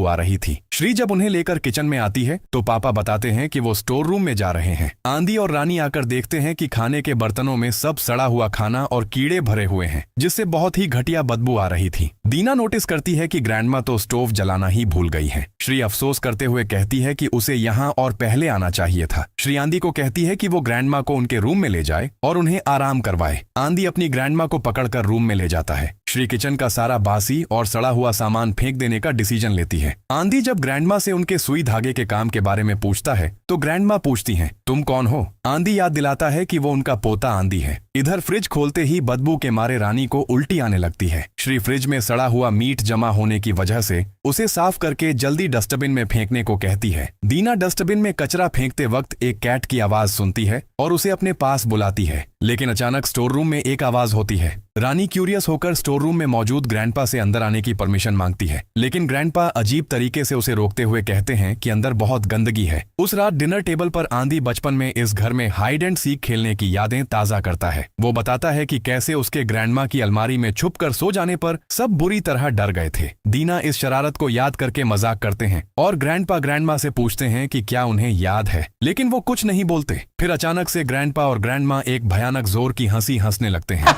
आ रही थी। श्री जब उन्हें लेकर किचन में आती है तो पापा बताते हैं कि वो स्टोर रूम में जा रहे हैं। आंधी और रानी आकर देखते हैं कि खाने के बर्तनों में सब सड़ा हुआ खाना और कीड़े भरे हुए हैं, जिससे बहुत ही घटिया बदबू आ रही थी। दीना नोटिस करती है कि ग्रैंडमा तो स्टोव जलाना ही भूल गई है। श्री अफसोस करते हुए कहती है कि उसे यहाँ और पहले आना चाहिए था। श्री आंधी को कहती है कि वो ग्रैंडमा को उनके रूम में ले जाए और उन्हें आराम करवाए। आंधी अपनी ग्रैंडमा को पकड़कर रूम में ले जाता है। श्री किचन का सारा बासी और सड़ा हुआ सामान फेंक देने का डिसीजन लेती है। आंधी जब ग्रैंडमा से उनके सुई धागे के काम के बारे में पूछता है तो ग्रैंडमा पूछती हैं, तुम कौन हो? आंधी याद दिलाता है कि वो उनका पोता आंधी है। इधर फ्रिज खोलते ही बदबू के मारे रानी को उल्टी आने लगती है। श्री फ्रिज में सड़ा हुआ मीट जमा होने की वजह से उसे साफ करके जल्दी डस्टबिन में फेंकने को कहती है। दीना डस्टबिन में कचरा फेंकते वक्त एक कैट की आवाज सुनती है और उसे अपने पास बुलाती है, लेकिन अचानक स्टोर रूम में एक आवाज होती है। रानी क्यूरियस होकर स्टोर रूम में मौजूद ग्रैंडपा से अंदर आने की परमिशन मांगती है, लेकिन ग्रैंडपा अजीब तरीके से उसे रोकते हुए कहते हैं कि अंदर बहुत गंदगी है। उस रात डिनर टेबल पर आंधी बचपन में इस घर में हाइड एंड सीक खेलने की यादें ताजा करता है। वो बताता है कि कैसे उसके ग्रैंडमा की अलमारी में छुप कर सो जाने पर सब बुरी तरह डर गए थे। दीना इस शरारत को याद करके मजाक करते हैं और ग्रैंडपा ग्रैंडमा से पूछते हैं कि क्या उन्हें याद है, लेकिन वो कुछ नहीं बोलते। फिर अचानक से ग्रैंडपा और ग्रैंडमा एक भयानक जोर की हंसी हंसने लगते हैं।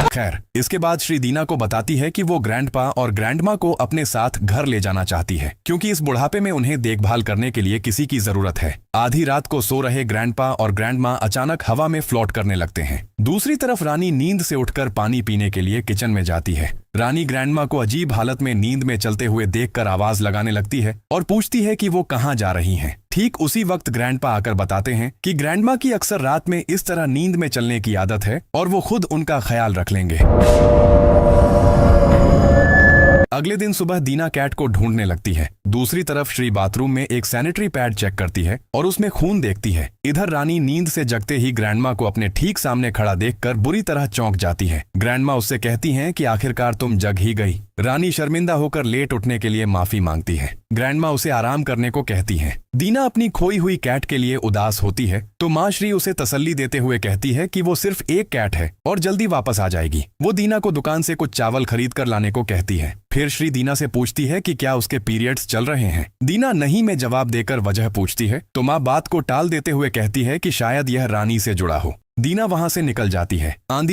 खैर, इसके बाद श्री दीना को बताती है कि वो ग्रैंडपा और ग्रैंडमा को अपने साथ घर ले जाना चाहती है, क्योंकि इस बुढ़ापे में उन्हें देखभाल करने के लिए किसी की जरूरत है। आधी रात को सो रहे ग्रैंडपा और ग्रैंडमा अचानक हवा में फ्लोट करने लगते हैं। दूसरी तरफ रानी नींद से उठकर पानी पीने के लिए किचन में जाती है। रानी ग्रैंडमा को अजीब हालत में नींद में चलते हुए देखकर आवाज लगाने लगती है और पूछती है कि वो कहाँ जा रही हैं। ठीक उसी वक्त ग्रैंडपा आकर बताते हैं कि ग्रैंडमा की अक्सर रात में इस तरह नींद में चलने की आदत है और वो खुद उनका ख्याल रख लेंगे। अगले दिन सुबह दीना कैट को ढूंढने लगती है। दूसरी तरफ श्री बाथरूम में एक सैनिटरी पैड चेक करती है और उसमें खून देखती है। इधर रानी नींद से जगते ही ग्रैंडमा को अपने ठीक सामने खड़ा देखकर बुरी तरह चौंक जाती है। ग्रैंडमा उससे कहती हैं कि आखिरकार तुम जग ही गई। रानी शर्मिंदा होकर लेट उठने के लिए माफी मांगती है। ग्रैंडमा उसे आराम करने को कहती हैं। दीना अपनी खोई हुई कैट के लिए उदास होती है तो माँ श्री उसे तसल्ली देते हुए कहती है कि वो सिर्फ एक कैट है और जल्दी वापस आ जाएगी। वो दीना को दुकान से कुछ चावल खरीद कर लाने को कहती है। फिर श्री दीना से पूछती है कि क्या उसके पीरियड्स चल रहे हैं। दीना नहीं में जवाब देकर वजह पूछती है तो माँ बात को टाल देते हुए कहती है कि शायद यह रानी से जुड़ा हो। दीना वहां से निकल जाती है। आंधी